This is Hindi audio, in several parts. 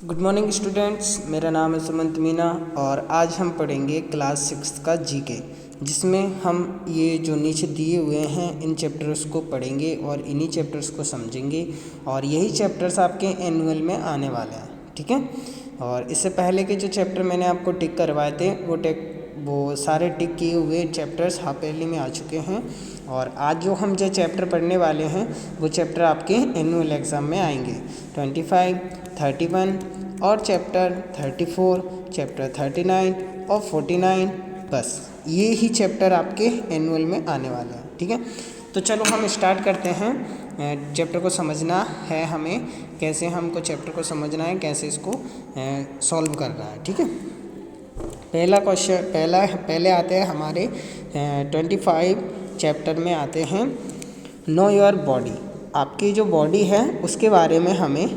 गुड मॉर्निंग स्टूडेंट्स, मेरा नाम है सुमंत मीना और आज हम पढ़ेंगे क्लास 6 का जीके, जिसमें हम ये जो नीचे दिए हुए हैं इन चैप्टर्स को पढ़ेंगे और इन्हीं चैप्टर्स को समझेंगे और यही चैप्टर्स आपके एनुअल में आने वाले हैं। ठीक है। और इससे पहले के जो चैप्टर मैंने आपको टिक करवाए थे वो सारे टिक किए हुए चैप्टर्स हाफ ईयरली में आ चुके हैं और आज जो हम जो चैप्टर पढ़ने वाले हैं वो चैप्टर आपके एनुअल एग्ज़ाम में आएंगे। 25, 31 और चैप्टर 34, चैप्टर 39 और 49, बस ये ही चैप्टर आपके एनुअल में आने वाले हैं। ठीक है, तो चलो हम स्टार्ट करते हैं। चैप्टर को समझना है हमें, कैसे हमको चैप्टर को समझना है, कैसे इसको सॉल्व करना है। ठीक है, पहला क्वेश्चन पहले आते हैं हमारे 25 चैप्टर में आते हैं नो योर बॉडी। आपकी जो बॉडी है उसके बारे में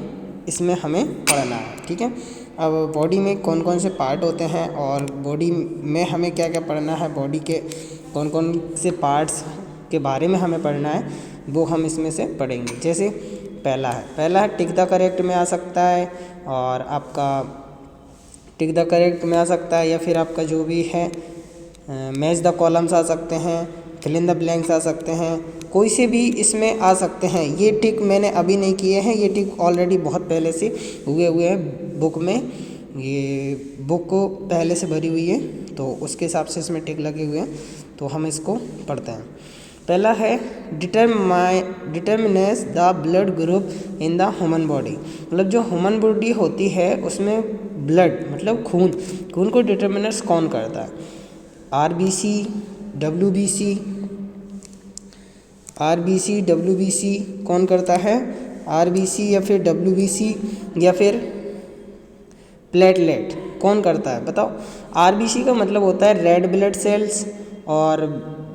इसमें हमें पढ़ना है। ठीक है, अब बॉडी में कौन कौन से पार्ट होते हैं और बॉडी में हमें क्या क्या पढ़ना है, बॉडी के कौन कौन से पार्ट्स के बारे में हमें पढ़ना है, वो हम इसमें से पढ़ेंगे। जैसे पहला है टिक द करेक्ट में आ सकता है और आपका टिक द करेक्ट में आ सकता है, या फिर आपका जो भी है मैच द कॉलम्स आ सकते हैं, फिल इन द ब्लैंक्स आ सकते हैं, कोई से भी इसमें आ सकते हैं। ये टिक मैंने अभी नहीं किए हैं, ये टिक ऑलरेडी बहुत पहले से हुए हैं बुक में, ये बुक को पहले से भरी हुई है तो उसके हिसाब से इसमें टिक लगे हुए हैं, तो हम इसको पढ़ते हैं। पहला है determines the blood group in the human body. मतलब जो ह्यूमन बॉडी होती है उसमें ब्लड मतलब खून को डिटर्मिनेस कौन करता है? आरबीसी, डब्ल्यूबीसी कौन करता है? आरबीसी या फिर डब्ल्यूबीसी या फिर प्लेटलेट कौन करता है? बताओ। आरबीसी का मतलब होता है रेड ब्लड सेल्स और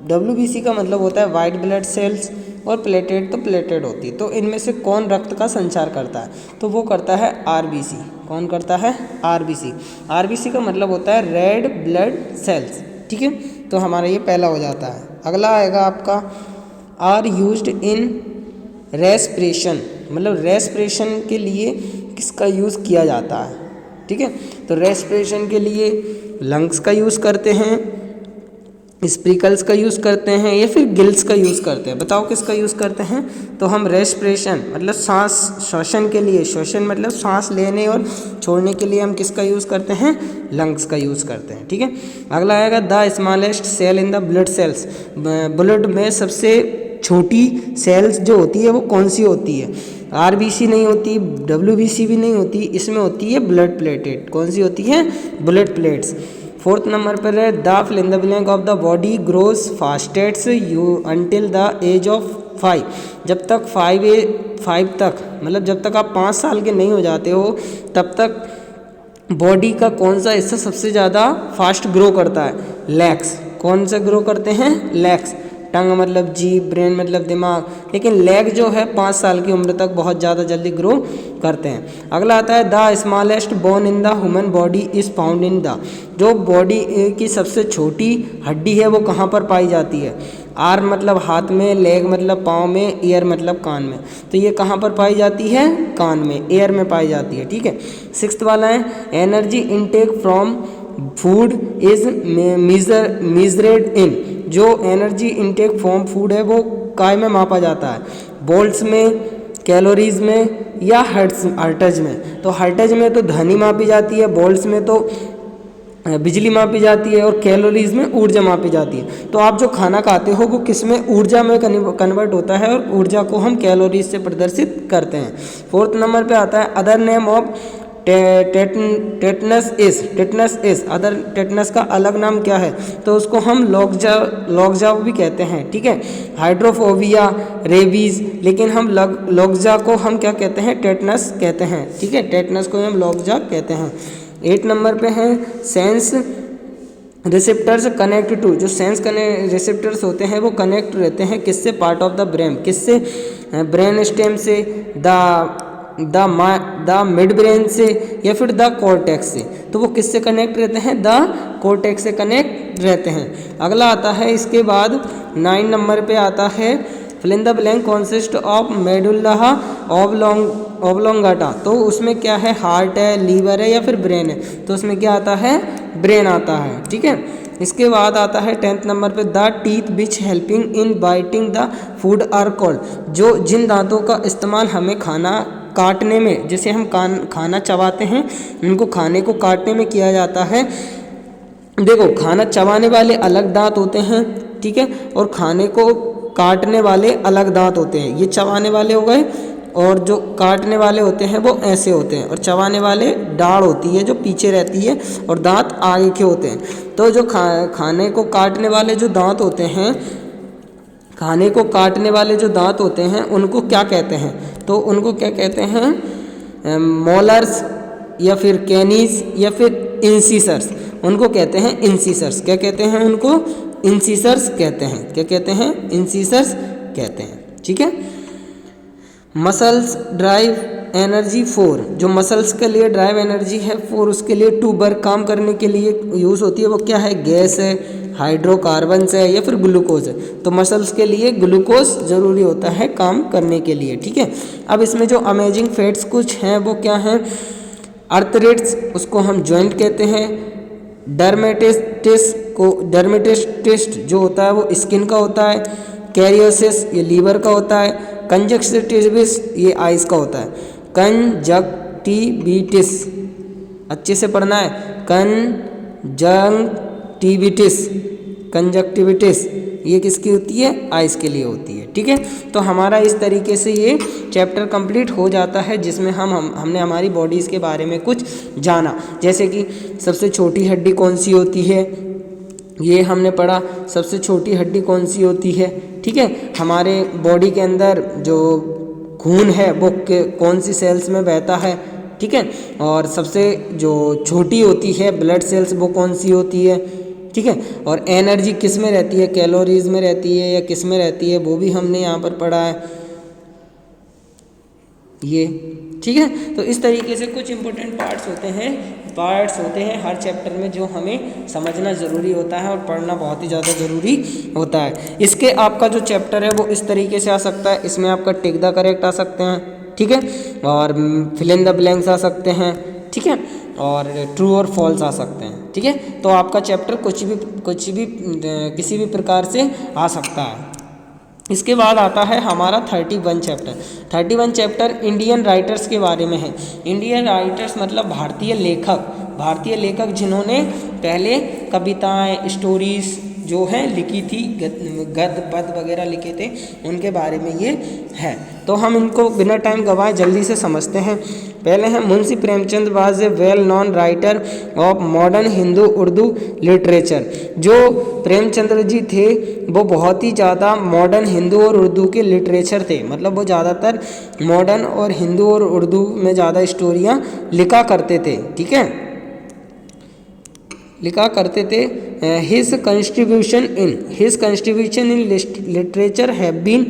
डब्ल्यूबीसी का मतलब होता है वाइट ब्लड सेल्स और प्लेटेड तो प्लेटेड होती है। तो इनमें से कौन रक्त का संचार करता है? तो वो करता है आरबीसी। कौन करता है? आरबीसी। आरबीसी का मतलब होता है रेड ब्लड सेल्स। ठीक है, तो हमारा ये पहला हो जाता है। अगला आएगा आपका आर यूज्ड इन रेस्पिरेशन। मतलब रेस्पिरेशन के लिए किसका यूज़ किया जाता है? ठीक है, तो रेस्पिरेशन के लिए लंग्स का यूज़ करते हैं, स्प्रिकल्स का यूज़ करते हैं या फिर गिल्स का यूज़ करते हैं। बताओ किसका यूज़ करते हैं? तो हम रेस्पिरेशन मतलब सांस श्वसन के लिए, श्वसन मतलब सांस लेने और छोड़ने के लिए हम किसका यूज़ करते हैं? लंग्स का यूज़ करते हैं। ठीक है, अगला आएगा the smallest cell in the blood cells. ब्लड में सबसे छोटी सेल्स जो होती है वो कौन सी होती है? आरबीसी नहीं होती, डब्ल्यूबीसी भी नहीं होती, इसमें होती है ब्लड प्लेटेड। कौन सी होती है? Blood plates. 4th नंबर पर है the fill in the blank of the body grows fastest you until the age of 5। जब तक 5 तक मतलब जब तक आप 5 साल के नहीं हो जाते हो तब तक बॉडी का कौन सा हिस्सा सबसे ज़्यादा फास्ट ग्रो करता है? लेग्स। कौन सा ग्रो करते हैं? लेग्स। टंग मतलब जीभ, ब्रेन मतलब दिमाग, लेकिन लेग जो है 5 साल की उम्र तक बहुत ज़्यादा जल्दी ग्रो करते हैं। अगला आता है the smallest bone in the human body is found in the. जो बॉडी की सबसे छोटी हड्डी है वो कहाँ पर पाई जाती है? आर्म मतलब हाथ में, लेग मतलब पाँव में, ईयर मतलब कान में। तो ये कहाँ पर पाई जाती है? कान में, ईयर में पाई जाती है। ठीक है, 6th वाला है energy intake from food is measured in. जो एनर्जी इनटेक फ्रॉम फूड है वो काय में मापा जाता है? बोल्ट्स में, कैलोरीज में या हर्ट्ज में? तो हर्ट्ज में तो ध्वनि मापी जाती है, बोल्ट्स में तो बिजली मापी जाती है और कैलोरीज में ऊर्जा मापी जाती है। तो आप जो खाना खाते हो वो किस में? ऊर्जा में कन्वर्ट होता है और ऊर्जा को हम कैलोरीज से प्रदर्शित करते हैं। 4th नंबर पे आता है other name of tetanus is. Other tetanus का अलग नाम क्या है? तो उसको हम लॉकजा भी कहते हैं। ठीक है, हाइड्रोफोबिया, रेबीज, लेकिन हम लॉकजा को हम क्या कहते हैं? टेटनस कहते हैं। ठीक है, टेटनस को हम लॉकजा कहते हैं। 8 नंबर पे है सेंस रिसेप्टर्स कनेक्ट टू। जो सेंस रिसेप्टर्स होते हैं वो कनेक्ट रहते हैं किससे? Part of the brain. किससे? ब्रेन स्टेम से, द मिड ब्रेन से या फिर द कॉर्टेक्स से। तो वो किससे कनेक्ट रहते हैं? द कॉर्टेक्स से कनेक्ट रहते हैं। अगला आता है इसके बाद 9 नंबर पे आता है fill in the blank consist of medulla oblongata, तो उसमें क्या है, हार्ट है, लीवर है या फिर ब्रेन है, तो उसमें क्या आता है, ब्रेन आता है। ठीक है, इसके बाद आता है 10th नंबर पे the teeth which helping in biting the food are called, जो जिन दांतों का इस्तेमाल हमें खाना काटने में, जैसे हम खाना चबाते हैं, उनको खाने को काटने में किया जाता है। देखो, खाना चबाने वाले अलग दांत होते हैं, ठीक है, और खाने को काटने वाले अलग दांत होते हैं। ये चबाने वाले हो गए, और जो काटने वाले होते हैं वो ऐसे होते हैं, और चबाने वाले डाढ़ होती है जो पीछे रहती है, और दांत आगे के होते हैं। तो जो खाने को काटने वाले जो दांत होते हैं, खाने को काटने वाले जो दांत होते हैं उनको क्या कहते हैं, तो उनको क्या कहते हैं, मोलर्स या फिर कैनीज या फिर इंसीसर्स, उनको कहते हैं इंसीसर्स। क्या कहते हैं उनको, इंसीसर्स कहते हैं। क्या कहते हैं, इंसीसर्स कहते हैं। ठीक है, मसल्स ड्राइव एनर्जी फोर, जो मसल्स के लिए ड्राइव एनर्जी है फोर, उसके लिए टू वर्क, काम करने के लिए यूज़ होती है, वो क्या है, गैस है, हाइड्रोकार्बन्स है या फिर ग्लूकोज है। तो मसल्स के लिए ग्लूकोज ज़रूरी होता है काम करने के लिए। ठीक है, अब इसमें जो अमेजिंग फैक्ट्स कुछ हैं वो क्या हैं, अर्थरेट्स, उसको हम जॉइंट कहते हैं। डर्मेटिस्ट जो होता है वो स्किन का होता है। कैरियोसिस ये लीवर का होता है। कंजक्टिविटिस ये आइज का होता है। कंजक्टिविटिस, अच्छे से पढ़ना है, कंजक्टिविटिस ये किसकी होती है, आइज के लिए होती है। ठीक है, तो हमारा इस तरीके से ये चैप्टर कंप्लीट हो जाता है, जिसमें हमने हमारी बॉडीज़ के बारे में कुछ जाना, जैसे कि सबसे छोटी हड्डी कौन सी होती है, ये हमने पढ़ा, सबसे छोटी हड्डी कौन सी होती है। ठीक है, हमारे बॉडी के अंदर जो खून है वो कौन सी सेल्स में बहता है। ठीक है, और सबसे जो छोटी होती है ब्लड सेल्स वो कौन सी होती है। ठीक है, और एनर्जी किस में रहती है, कैलोरीज में रहती है या किस में रहती है, वो भी हमने यहाँ पर पढ़ा है ये। ठीक है, तो इस तरीके से कुछ इंपॉर्टेंट पार्ट्स होते हैं हर चैप्टर में, जो हमें समझना ज़रूरी होता है और पढ़ना बहुत ही ज़्यादा ज़रूरी होता है। इसके आपका जो चैप्टर है वो इस तरीके से आ सकता है, इसमें आपका टिक द करेक्ट आ सकते हैं। ठीक है, और फिल इन द ब्लैंक्स आ सकते हैं। ठीक है, और ट्रू और फॉल्स आ सकते हैं। ठीक है, तो आपका चैप्टर कुछ भी किसी भी प्रकार से आ सकता है। इसके बाद आता है हमारा 31 चैप्टर। 31 चैप्टर इंडियन राइटर्स के बारे में है। इंडियन राइटर्स मतलब भारतीय लेखक जिन्होंने पहले कविताएं, स्टोरीज जो हैं लिखी थी, गद्य पद वगैरह लिखे थे, उनके बारे में ये है। तो हम इनको बिना टाइम गवाए जल्दी से समझते हैं। पहले हैं Munshi Premchand was a well non writer of modern Hindu Urdu literature. जो प्रेमचंद्र जी थे वो बहुत ही ज़्यादा मॉडर्न हिंदू और उर्दू के लिटरेचर थे, मतलब वो ज़्यादातर मॉडर्न और हिंदू और उर्दू में ज़्यादा स्टोरियाँ लिखा करते थे। ठीक है, लिखा करते थे। His contribution in literature have been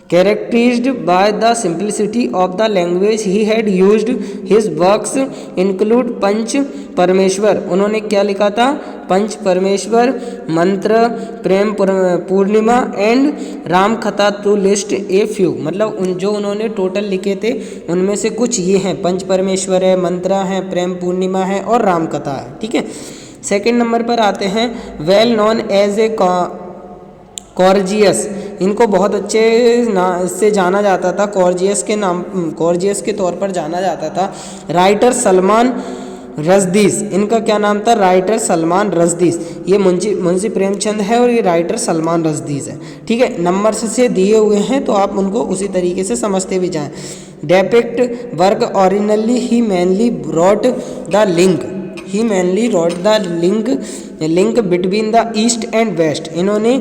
characterized by the simplicity of the language he had used. His works include पंच परमेश्वर, उन्होंने क्या लिखा था, पंच परमेश्वर, मंत्र, प्रेम पूर्णिमा एंड राम कथा टू लिस्ट ए फ्यू, मतलब जो उन्होंने टोटल लिखे थे उनमें से कुछ ये हैं, पंच परमेश्वर है, मंत्रा है, प्रेम पूर्णिमा है और राम कथा है। ठीक है, सेकंड नंबर पर आते हैं well known as a gorgeous, इनको बहुत अच्छे से जाना जाता था, कॉर्जियस के तौर पर जाना जाता था। राइटर सलमान रजदीस, इनका क्या नाम था, राइटर सलमान रजदीस। ये मुंशी प्रेमचंद है और ये राइटर सलमान रजदीस है। ठीक है, नंबर से दिए हुए हैं तो आप उनको उसी तरीके से समझते भी जाएं। Depict work originally he mainly wrote the link between the east and west, इन्होंने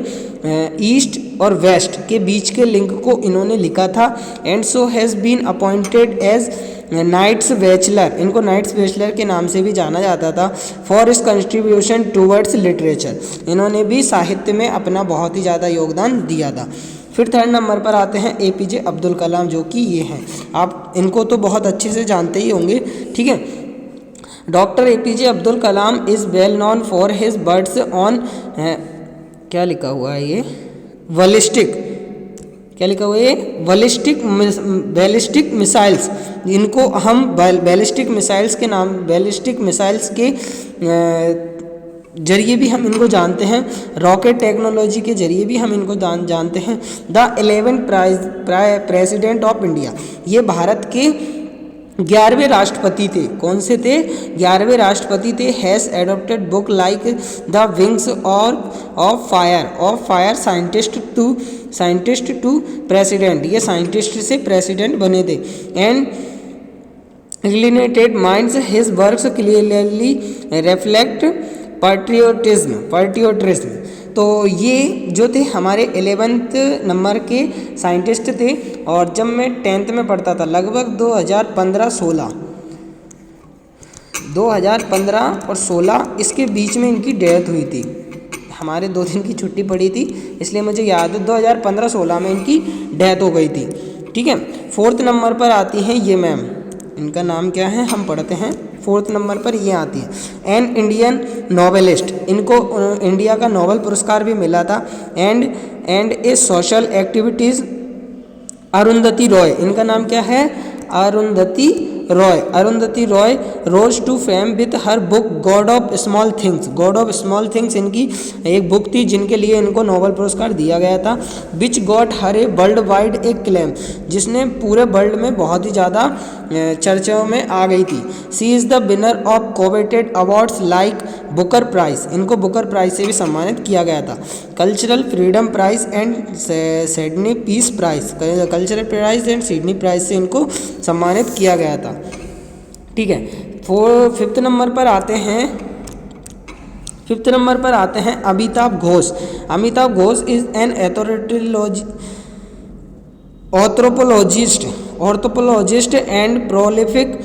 ईस्ट और वेस्ट के बीच के लिंक को इन्होंने लिखा था। And so has been appointed as knights bachelor, इनको नाइट्स बैचलर के नाम से भी जाना जाता था। फॉर इस कंट्रीब्यूशन टूवर्ड्स लिटरेचर, इन्होंने भी साहित्य में अपना बहुत ही ज़्यादा योगदान दिया था। फिर थर्ड नंबर पर आते हैं APJ अब्दुल कलाम, जो कि ये हैं, आप इनको तो बहुत अच्छे से जानते ही होंगे। ठीक है, doctor APJ Abdul Kalam is well non for his birds on, क्या लिखा हुआ है ये, बैलिस्टिक, क्या लिखा हुआ है, बैलिस्टिक मिसाइल्स, इनको हम बैलिस्टिक मिसाइल्स के नाम, बैलिस्टिक मिसाइल्स के जरिए भी हम इनको जानते हैं, रॉकेट टेक्नोलॉजी के जरिए भी हम इनको जानते हैं। The 11th president of India, ये भारत के 11वें राष्ट्रपति थे। कौन से थे? 11वें राष्ट्रपति थे। Has adopted book like the wings of fire scientist to president, ये साइंटिस्ट से प्रेसिडेंट बने थे। And Alienated minds, his works clearly reflect patriotism। तो ये जो थे हमारे 11th नंबर के साइंटिस्ट थे, और जब मैं 10th में पढ़ता था लगभग 2015 और 16 इसके बीच में इनकी डेथ हुई थी। हमारे 2 दिन की छुट्टी पड़ी थी, इसलिए मुझे याद है 2015-16 में इनकी डेथ हो गई थी। ठीक है, 4th नंबर पर आती हैं ये मैम, इनका नाम क्या है हम पढ़ते हैं। 4th नंबर पर ये आती है। एन इंडियन नोवेलिस्ट, इनको इंडिया का नोबेल पुरस्कार भी मिला था। And a social activities Arundhati Roy, इनका नाम क्या है? Arundhati Roy rose to fame with her book God of Small Things इनकी एक बुक थी जिनके लिए इनको नोबेल पुरस्कार दिया गया था। Which got her a world wide A claim, जिसने पूरे वर्ल्ड में बहुत ही ज़्यादा चर्चाओं में आ गई थी। She is the winner of coveted awards like Booker Prize, इनको बुकर प्राइज से भी सम्मानित किया गया था। Cultural freedom prize and Sydney peace prize, cultural prize and Sydney prize से इनको सम्मानित किया गया था। ठीक है, 5th नंबर पर आते हैं Amitabh Ghosh is an anthropologist and prolific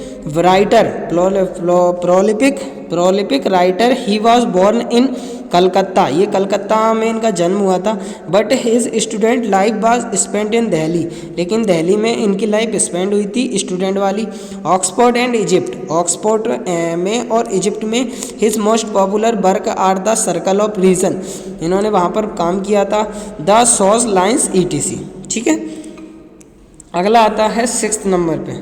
writer. He was born in Calcutta, ये कलकत्ता में इनका जन्म हुआ था। But his student life was spent in Delhi, लेकिन दिल्ली में इनकी लाइफ स्पेंड हुई थी स्टूडेंट वाली। ऑक्सफोर्ड एंड इजिप्ट, ऑक्सफोर्ड में और इजिप्ट में his most popular work are the circle of reason, इन्होंने वहाँ पर काम किया था। The shadow lines ETC। ठीक है, अगला आता है 6th नंबर पे।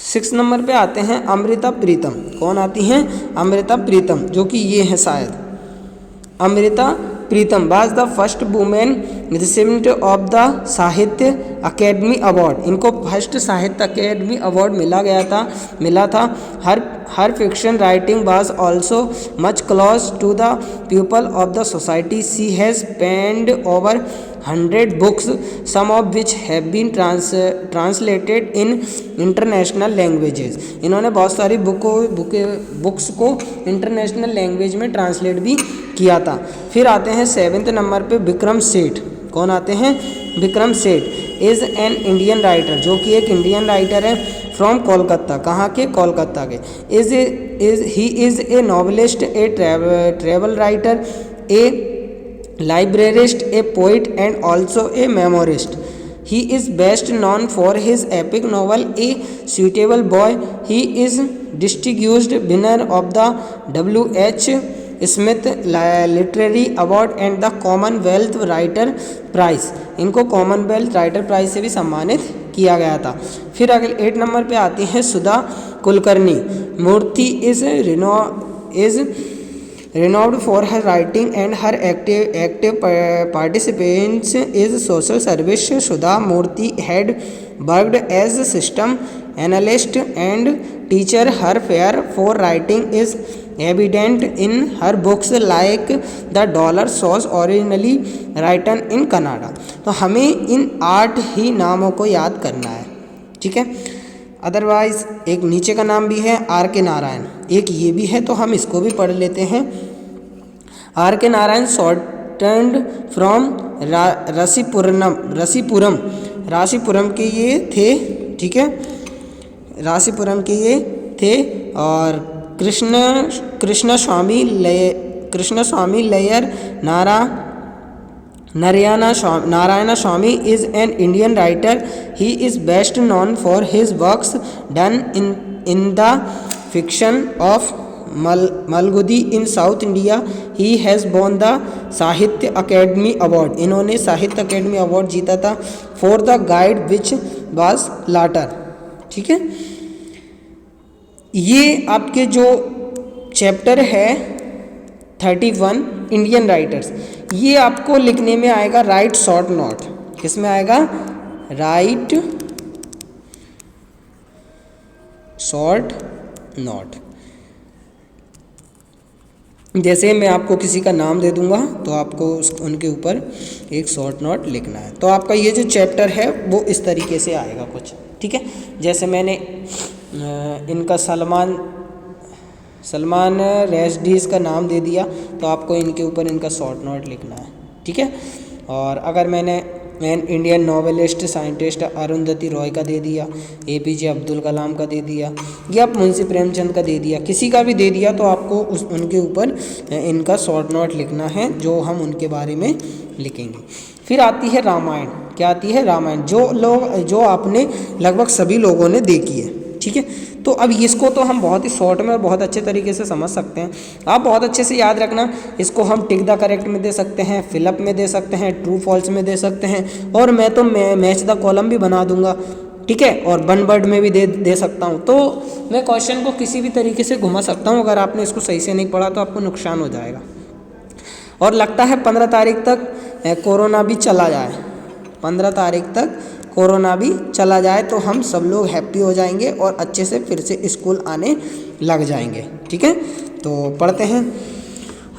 6th नंबर पे आते हैं अमृता प्रीतम। कौन आती हैं? अमृता प्रीतम, जो कि ये है शायद। Amrita Pritam was the first woman recipient of the Sahitya Akademi award, इनको फर्स्ट साहित्य अकेडमी अवार्ड मिला था। Her fiction writing was also much close to the people of the society. She has penned over 100 books, some of which have been translated in international languages। इन्होंने बहुत सारी बुक्स को इंटरनेशनल लैंग्वेज में ट्रांसलेट भी किया था। फिर आते हैं 7th नंबर पे विक्रम सेठ। कौन आते हैं? Vikram Seth is an Indian writer, जो कि एक इंडियन राइटर है। फ्रॉम कोलकाता, कहाँ के? कोलकाता के। He is a novelist, A travel writer, A librarist, a poet and also a memoirist. He is best known for his epic novel A Suitable Boy. He is distinguished winner of the W.H. Smith Literary Award and the Commonwealth Writer Prize। इनको कॉमनवेल्थ राइटर प्राइज से भी सम्मानित किया गया था। फिर अगले 8 नंबर पे आती हैं सुधा कुलकर्णी। मूर्ति is renowned for her writing and her active participation in social service. Sudha Murthy had worked as a system analyst and teacher. Her flair for writing is evident in her books like The Dollar Sauce, originally written in Kannada। तो हमें इन 8 ही नामों को याद करना है। ठीक है, अदरवाइज एक नीचे का नाम भी है R.K. नारायण, एक ये भी है, तो हम इसको भी पढ़ लेते हैं। R.K. Narayan shortened from Rasipuram के ये थे। ठीक है, राशिपुरम के ये थे। और Krishna Swami Iyer Narayan Swami is an Indian writer. He is best known for his works done in the fiction of Malgudi in South India he has won the Sahitya Akademi award. इन्होंने साहित्य अकेडमी अवार्ड जीता था for the guide which was later. ठीक है, ये आपके जो चैप्टर है 31 इंडियन राइटर्स, ये आपको लिखने में आएगा राइट शॉर्ट नोट। किस में आएगा? Right short note. जैसे मैं आपको किसी का नाम दे दूंगा तो आपको उनके ऊपर एक शॉर्ट नोट लिखना है। तो आपका ये जो चैप्टर है वो इस तरीके से आएगा कुछ। ठीक है, जैसे मैंने इनका सलमान रश्दीज़ का नाम दे दिया तो आपको इनके ऊपर इनका शॉर्ट नोट लिखना है। ठीक है, और अगर मैंने Indian novelist scientist Arundhati Roy का दे दिया, APJ अब्दुल कलाम का दे दिया, या मुंशी प्रेमचंद का दे दिया, किसी का भी दे दिया तो आपको उनके ऊपर इनका शॉर्ट नोट लिखना है जो हम उनके बारे में लिखेंगे। फिर आती है रामायण। क्या आती है? रामायण, जो आपने लगभग सभी लोगों ने देखी है। ठीक है, तो अब इसको तो हम बहुत ही शॉर्ट में और बहुत अच्छे तरीके से समझ सकते हैं। आप बहुत अच्छे से याद रखना, इसको हम टिक द करेक्ट में दे सकते हैं, फिलअप में दे सकते हैं, ट्रू फॉल्स में दे सकते हैं, और मैं तो मैच द कॉलम भी बना दूंगा। ठीक है, और वन वर्ड में भी दे सकता हूँ। तो मैं क्वेश्चन को किसी भी तरीके से घुमा सकता हूँ। अगर आपने इसको सही से नहीं पढ़ा तो आपको नुकसान हो जाएगा। और लगता है 15 तारीख तक कोरोना भी चला जाए, 15 तारीख तक कोरोना भी चला जाए तो हम सब लोग हैप्पी हो जाएंगे और अच्छे से फिर से स्कूल आने लग जाएंगे। ठीक है, तो पढ़ते हैं।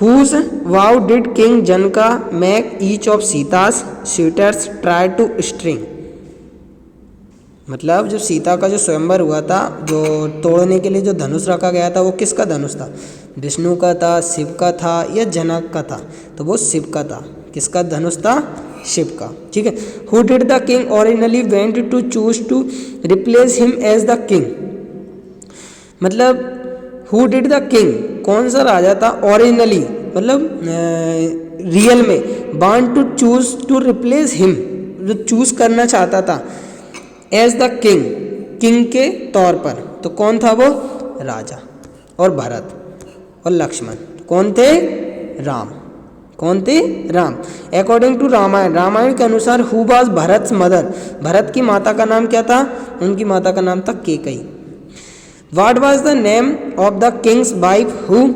Whose bow did king Janaka make each of Sita's suitors try to string. मतलब जो सीता का जो स्वयंवर हुआ था, जो तोड़ने के लिए जो धनुष रखा गया था, वो किसका धनुष था? विष्णु का था, शिव का था, या जनक का था? तो वो शिव का था। किसका धनुष था? शिव का। ठीक है, who did the king originally went to choose to replace him as the king. मतलब हु डिड द किंग, कौन सा राजा था ओरिजिनली, मतलब रियल में, want to choose to replace him, जो चूज करना चाहता था एज द किंग, किंग के तौर पर। तो कौन था वो? राजा। और भरत और लक्ष्मण कौन थे? राम। कौन थे? राम। अकॉर्डिंग टू रामायण, रामायण के अनुसार who was Bharat mother, Bharat की माता का नाम क्या था? उनकी माता का नाम था Kaikeyi. What was the name of the king's wife who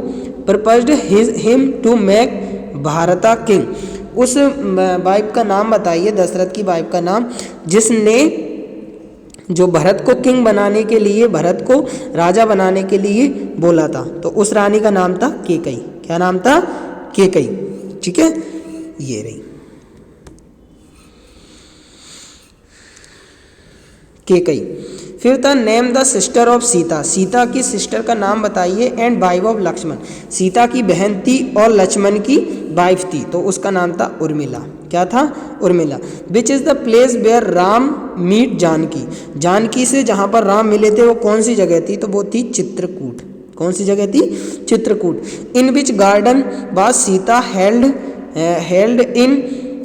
proposed him to make Bharata king. उस वाइफ का नाम बताइए, दशरथ की वाइफ का नाम, जिसने जो भरत को किंग बनाने के लिए, भरत को राजा बनाने के लिए बोला था। तो उस रानी का नाम था केकई। क्या नाम था? केकई। ठीक है, ये रही केकई। फिर था name the sister of Sita, Sita की सिस्टर का नाम बताइए, and wife of Lakshman, Sita की बहन थी और लक्ष्मण की वाइफ थी, तो उसका नाम था उर्मिला। क्या था? Urmila. Which is the place where Ram meet Janaki, Janaki से जहाँ पर राम मिले थे वो कौन सी जगह थी? तो वो थी चित्रकूट। कौन सी जगह थी? Chitrakoot. In which garden was Sita held in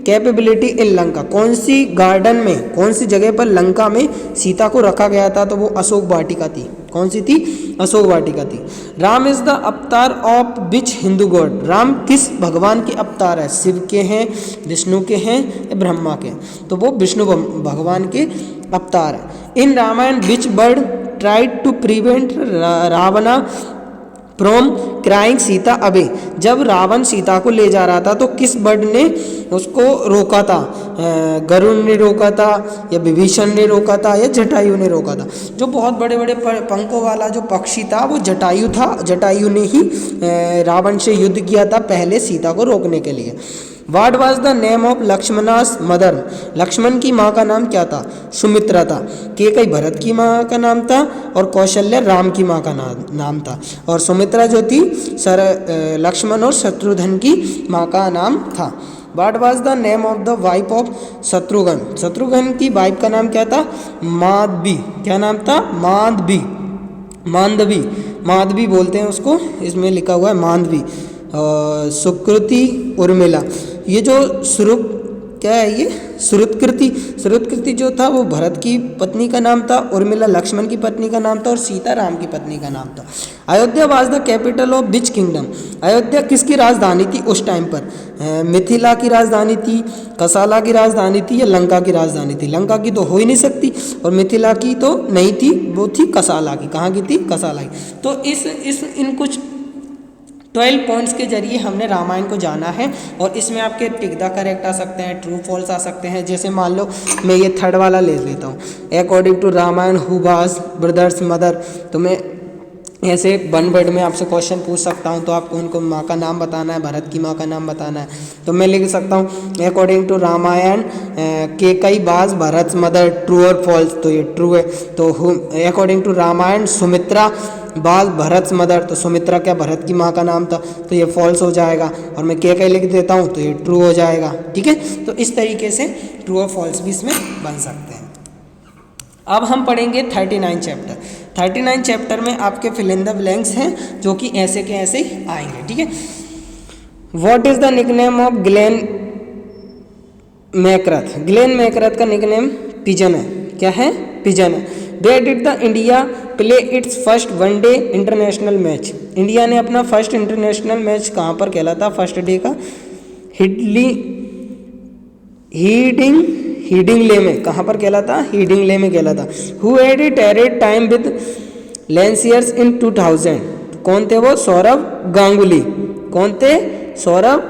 captivity in Lanka, कौन सी गार्डन में, कौन सी जगह पर लंका में सीता को रखा गया था? तो वो अशोक वाटिका थी। कौन सी थी? अशोक वाटिका थी। राम इज द अवतार of which Hindu God, Ram किस भगवान के अवतार है? शिव के हैं, विष्णु के हैं, या ब्रह्मा के? तो वो विष्णु भगवान के अवतार है। In Ramayana which bird tried to prevent Ravana from carrying Sita away, जब रावण सीता को ले जा रहा था तो किस बर्ड ने उसको रोका था? गरुड़ ने रोका था, या विभीषण ने रोका था, या जटायु ने रोका था? जो बहुत बड़े बड़े पंखों वाला जो पक्षी था वो जटायु था। जटायु ने ही रावण से युद्ध किया था पहले सीता को रोकने के लिए। What was the name of Lakshmana's mother, Lakshman की माँ का नाम क्या था? सुमित्रा था। केकई भरत की माँ का नाम था, और कौशल्या राम की माँ का नाम था, और सुमित्रा जो थी लक्ष्मण और शत्रुघ्न की माँ का नाम था। What was the name of the wife of Shatrughna, Shatrughna की वाइफ का नाम क्या था? माधवी। क्या नाम था? माधवी। मांडवी, माधवी बोलते हैं उसको, इसमें लिखा हुआ है मांडवी। सुकृति, उर्मिला, ये जो क्या है ये? श्रुतकृति। श्रुतकृति जो था वो भरत की पत्नी का नाम था, उर्मिला लक्ष्मण की पत्नी का नाम था और सीता राम की पत्नी का नाम था। Ayodhya was the capital of which kingdom? Ayodhya किसकी राजधानी थी उस टाइम पर? मिथिला की राजधानी थी, कसाला की राजधानी थी या लंका की राजधानी थी? लंका की तो हो ही नहीं सकती और मिथिला की तो नहीं थी, वो थी कसाला की। कहाँ की थी? कसाला की। तो इन कुछ 12 पॉइंट्स के जरिए हमने रामायण को जाना है और इसमें आपके टिक द करेक्ट आ सकते हैं, ट्रू फॉल्स आ सकते हैं। जैसे मान लो मैं ये थर्ड वाला ले लेता हूँ, according to Ramayana who was brothers mother. तो मैं ऐसे वन वर्ड में आपसे क्वेश्चन पूछ सकता हूँ, तो आपको उनको माँ का नाम बताना है, भरत की माँ का नाम बताना है। तो मैं लिख सकता हूँ according to Ramayana Kaikeyi was Bharat mother, true और फॉल्स? तो ये ट्रू है। तो according to Ramayana Sumitra was Bharat mother, तो सुमित्रा क्या भरत की माँ का नाम था? तो ये फॉल्स हो जाएगा। और मैं कैकेयी लिख देता हूँ तो ये ट्रू हो जाएगा। ठीक है, तो इस तरीके से ट्रू और फॉल्स भी इसमें बन सकते हैं। अब हम पढ़ेंगे 39 चैप्टर। 39 चैप्टर में आपके फिल इन द ब्लैंक्स हैं जो कि ऐसे के ऐसे ही आएंगे। ठीक है, what is the nickname of Glenn McGrath? Glenn McGrath का निकनेम पिजन है। क्या है? पिजन है। Where did the India play its first one day international match? India ने अपना फर्स्ट इंटरनेशनल मैच कहाँ पर खेला था फर्स्ट डे का? हीडिंगले में। कहाँ पर खेला था? हीडिंगले में खेला था। हु हैड टेरेड टाइम विद लेंसियर्स इन 2000? कौन थे वो? सौरव गांगुली। कौन थे? सौरव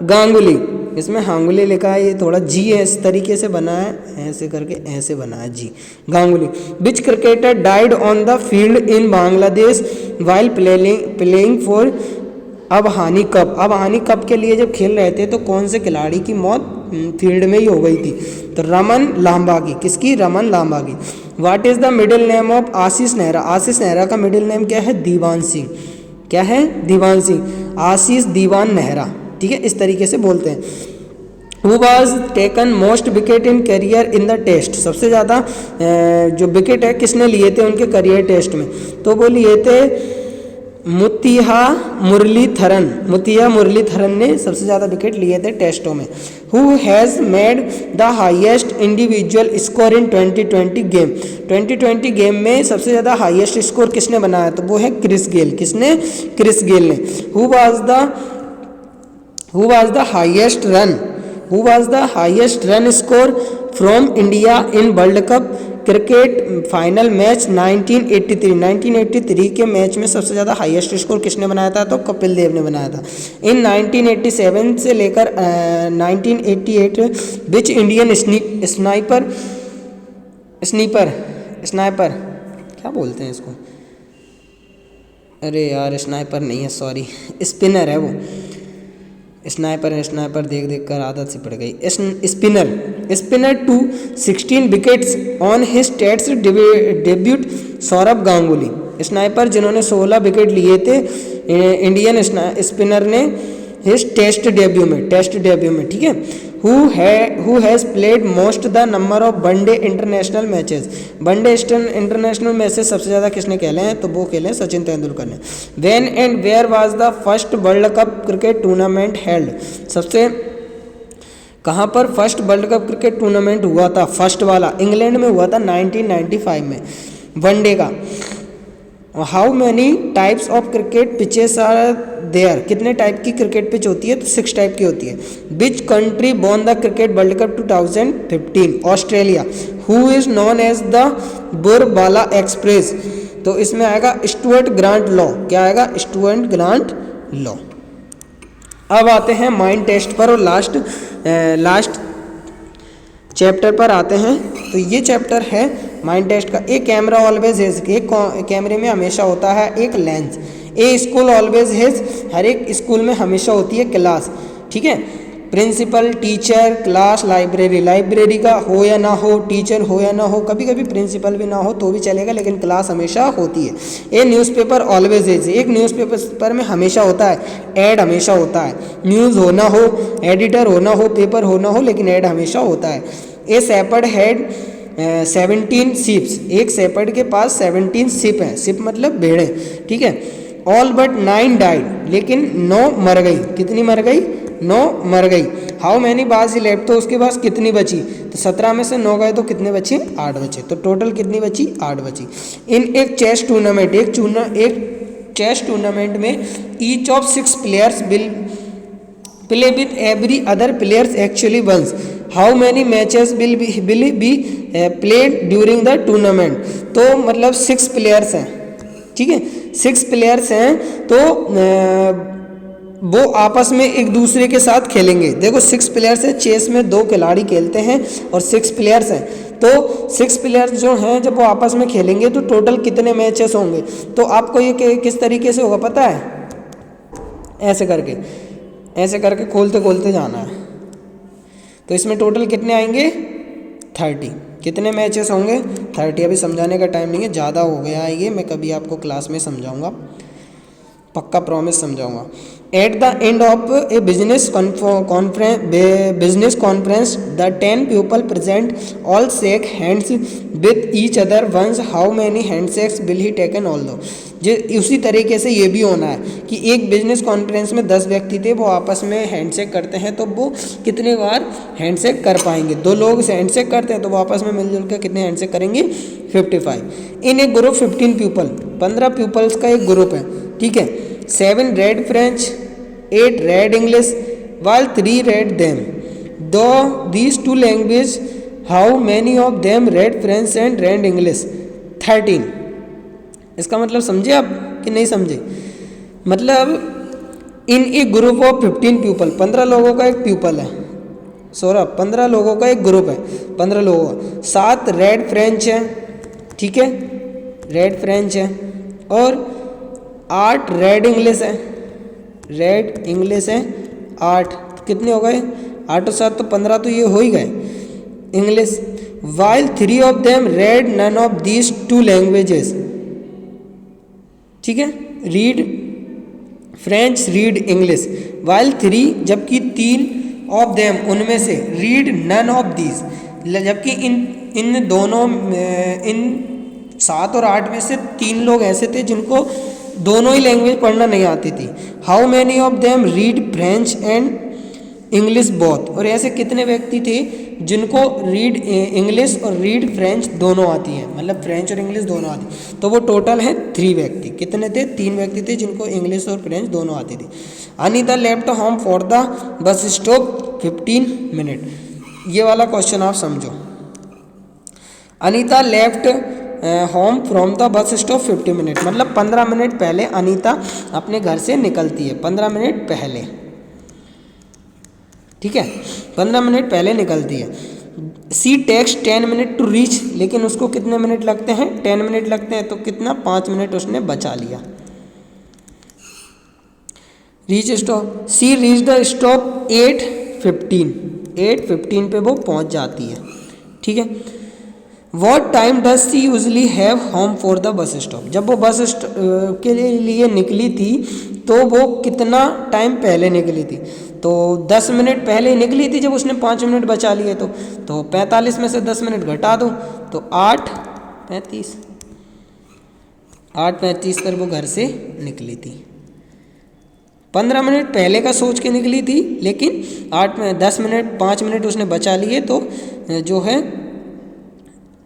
गांगुली। इसमें हांगुली लिखा है, ये थोड़ा जी है, इस तरीके से बना है, ऐसे करके ऐसे बना है जी, Ganguly. Which cricketer died on the field in Bangladesh while playing for Abahani cup? Abahani cup के लिए जब खेल रहे थे तो कौन से खिलाड़ी की मौत फील्ड में ही हो गई थी? तो रमन लांबागी। किसकी? Raman Lambagi. What is the middle name of Ashish Nehra? Ashish Nehra का मिडिल नेम क्या है? दीवान सिंह। क्या है? दीवान सिंह। आशीष दीवान नेहरा। ठीक है, इस तरीके से बोलते हैं। Who was taken most wicket in career in the test? सबसे ज़्यादा जो विकेट है किसने लिए थे उनके करियर टेस्ट में? तो वो लिए थे मुत्तिया मुरलीधरन। मुत्तिया मुरलीधरन ने सबसे ज़्यादा विकेट लिए थे टेस्टों में। Who has made the highest individual score in 2020 game? 2020 game में सबसे ज़्यादा हाईएस्ट स्कोर किसने बनाया? तो वो है क्रिस गेल। किसने? क्रिस गेल ने। Who was the highest run? Who was the highest run score from India in world cup cricket final match 1983? 1983 के मैच में सबसे ज़्यादा हाईएस्ट स्कोर किसने बनाया था? तो कपिल देव ने बनाया था। इन 1987 से लेकर 1988 विच इंडियन स्नाइपर क्या बोलते हैं इसको? अरे यार स्नाइपर नहीं है, सॉरी, स्पिनर है वो। स्नाइपर देख कर आदत सी पड़ गई। Spinner to 16 wickets on his test debut Sourav Ganguly. Sniper जिन्होंने 16 विकेट लिए थे इंडियन स्पिनर ने हिज टेस्ट डेब्यू में। ठीक है। Who has played most the number of one day international matches? One day international matches सबसे ज़्यादा किसने खेले हैं? तो वो खेले सचिन तेंदुलकर ने। When and where was the first world cup cricket tournament held? सबसे कहाँ पर first world cup cricket tournament हुआ था? फर्स्ट वाला इंग्लैंड में हुआ था 1995 में, वनडे का। How many types of cricket pitches are there? कितने टाइप की क्रिकेट पिच होती है? तो 6 टाइप की होती है। Which country won the cricket world cup 2015? Australia. Who is known as the Burewala express? तो इसमें आएगा स्टुअर्ट ग्रांट लॉ। क्या आएगा? Stuart Grant Law. अब आते हैं माइंड टेस्ट पर और लास्ट चैप्टर पर आते हैं। तो ये चैप्टर है माइंड टेस्ट का। एक कैमरा ऑलवेज हैज, एक कैमरे में हमेशा होता है एक lens. A school always has, हर एक स्कूल में हमेशा होती है क्लास। ठीक है। Principal, teacher, class, library. Library का हो या ना हो, टीचर हो या ना हो, कभी कभी प्रिंसिपल भी ना हो तो भी चलेगा, लेकिन क्लास हमेशा होती है। ए न्यूज़पेपर ऑलवेज हैज, एक न्यूज़पेपर में हमेशा होता है ऐड, हमेशा होता है। न्यूज़ हो ना हो, एडिटर हो ना हो, पेपर हो ना हो, लेकिन ऐड हमेशा होता है। ए शेपर्ड हैड 17 शिप्स, एक शेपर्ड के पास 17 शिप हैं। शिप मतलब भेड़ें। ठीक है। ऑल बट 9 डाइड, लेकिन 9 मर गई। कितनी मर गई? 9 मर गई। How many bars he left, तो उसके पास कितनी बची, तो 17 में से 9 गए तो कितने बचे, 8 बचे। तो टोटल कितनी बची, 8 बची। इन एक चेस टूर्नामेंट, एक चेस टूर्नामेंट में each of 6 players will play with every other players actually once, how many matches will be played during the tournament. तो मतलब 6 प्लेयर्स हैं, ठीक है, 6 प्लेयर्स हैं, तो वो आपस में एक दूसरे के साथ खेलेंगे। देखो 6 प्लेयर्स हैं, चेस में 2 खिलाड़ी खेलते हैं और 6 प्लेयर्स हैं, तो 6 प्लेयर्स जो हैं जब वो आपस में खेलेंगे तो टोटल कितने मैचेस होंगे। तो आपको ये किस तरीके से होगा पता है, ऐसे करके खोलते खोलते जाना है। तो इसमें टोटल कितने आएंगे, 30। कितने मैचेस होंगे, 30। अभी समझाने का टाइम नहीं है, ज़्यादा हो गया है ये, मैं कभी आपको क्लास में समझाऊंगा, पक्का प्रॉमिस समझाऊंगा। At the end of a business conference the 10 people present all shake hands with each other once, how many handshakes will he taken all though. उसी तरीके से ये भी होना है कि एक बिजनेस कॉन्फ्रेंस में 10 व्यक्ति थे, वो आपस में हैंडशेक करते हैं, तो वो कितने बार हैंडशेक कर पाएंगे। 2 लोग से हैंडशेक करते हैं तो वो आपस में मिलजुल कर कितने हैंडशेक करेंगे, 55। इन ए ग्रुप 15 पीपल, 15 पीपल्स का एक ग्रुप है, ठीक है। 7 read French, 8 read English, while 3 read them. Though these 2 languages, how many of them read French and read English? 13. इसका मतलब समझे आप कि नहीं समझे। मतलब इन ए ग्रुप ऑफ 15 पीपल, 15 लोगों का एक पीपल है, सौरभ 15 लोगों का एक ग्रुप है, 15 लोगों का। 7 रेड फ्रेंच है, ठीक है, रेड फ्रेंच है, और 8 रेड इंग्लिश है, रेड इंग्लिश है 8। कितने हो गए, 8 और 7 तो 15, तो ये हो ही गए English. While 3 of them read none of these 2 languages, ठीक है, read French read English. While 3, जबकि 3 ऑफ देम उनमें से, रीड नन ऑफ दीज, जबकि इन दोनों इन 7 और 8 में से 3 लोग ऐसे थे जिनको दोनों ही लैंग्वेज पढ़ना नहीं आती थी। How many of them read French and English both, और ऐसे कितने व्यक्ति थे जिनको रीड इंग्लिश और रीड फ्रेंच दोनों आती है, मतलब फ्रेंच और इंग्लिश दोनों आती। तो वो टोटल है 3 व्यक्ति। कितने थे, 3 व्यक्ति थे जिनको इंग्लिश और फ्रेंच दोनों आती थी। Anita left home for the bus stop 15 minute. ये वाला क्वेश्चन आप समझो। Anita left home from the bus stop 50 minute, मतलब 15 मिनट पहले अनीता अपने घर से निकलती है, 15 मिनट पहले, ठीक है, 15 मिनट पहले निकलती है। सी टेक्स 10 मिनट टू रीच, लेकिन उसको कितने मिनट लगते हैं, 10 मिनट लगते हैं, तो कितना 5 मिनट उसने बचा लिया। Reach stop, she reach the stop 8:15 पे वो पहुंच जाती है, ठीक है। What time does she usually have home for the bus stop, जब वो बस के लिए निकली थी तो वो कितना टाइम पहले निकली थी, तो 10 मिनट पहले निकली थी जब उसने 5 मिनट बचा लिए, तो 45 में से 10 मिनट घटा दो तो 8:35 पर वो घर से निकली थी। 15 मिनट पहले का सोच के निकली थी, लेकिन 10 मिनट 5 मिनट उसने बचा लिए, तो जो है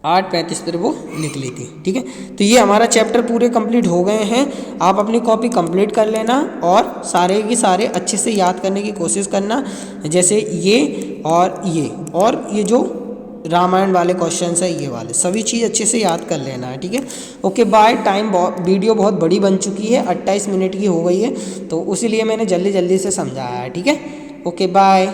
8:35 पर वो निकली थी, ठीक है। तो ये हमारा चैप्टर पूरे कंप्लीट हो गए हैं। आप अपनी कॉपी कंप्लीट कर लेना और सारे की सारे अच्छे से याद करने की कोशिश करना, जैसे ये और ये जो रामायण वाले क्वेश्चंस है, ये वाले सभी चीज़ अच्छे से याद कर लेना है, ठीक है। Okay bye. वीडियो बहुत बड़ी बन चुकी है, 28 मिनट की हो गई है, तो इसीलिए मैंने जल्दी से समझाया है, ठीक है। Okay bye.